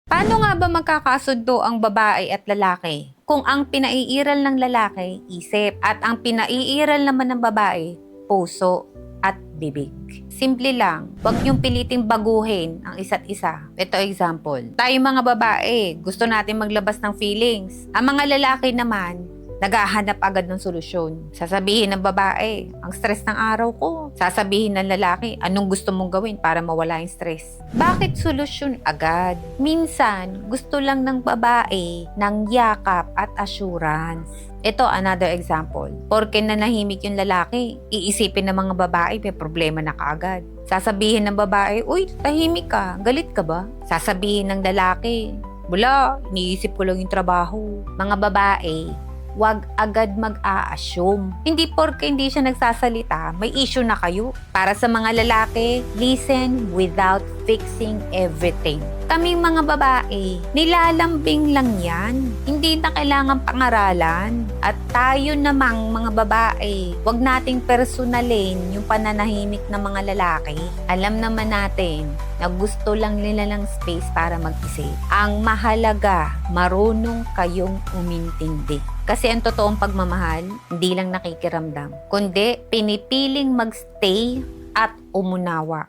Paano nga ba magkakasundo ang babae at lalaki kung ang pinaiiral ng lalaki, isip, at ang pinaiiral naman ng babae, puso at bibig? Simple lang, huwag niyong piliting baguhin ang isa't isa. Ito example, tayo mga babae, gusto natin maglabas ng feelings. Ang mga lalaki naman, naghahanap agad ng solusyon. Sasabihin ng babae, ang stress ng araw ko. Sasabihin ng lalaki, anong gusto mong gawin para mawala yung stress. Bakit solusyon agad? Minsan, gusto lang ng babae ng yakap at assurance. Ito, another example. Porke nanahimik yung lalaki, iisipin ng mga babae, may problema na kaagad. Sasabihin ng babae, uy, tahimik ka, galit ka ba? Sasabihin ng lalaki, wala, iniisip ko lang yung trabaho. Mga babae, wag agad mag-a-assume. Hindi porke hindi siya nagsasalita, may issue na kayo. Para sa mga lalaki, listen without fixing everything. Kaming mga babae, nilalambing lang yan. Hindi na kailangan pangaralan. At tayo namang mga babae, wag nating personalin yung pananahimik ng mga lalaki. Alam naman natin na gusto lang nila ng space para mag-isip. Ang mahalaga, marunong kayong umintindi. Kasi ang totoong pagmamahal, hindi lang nakikiramdam, kundi pinipiling magstay at umunawa.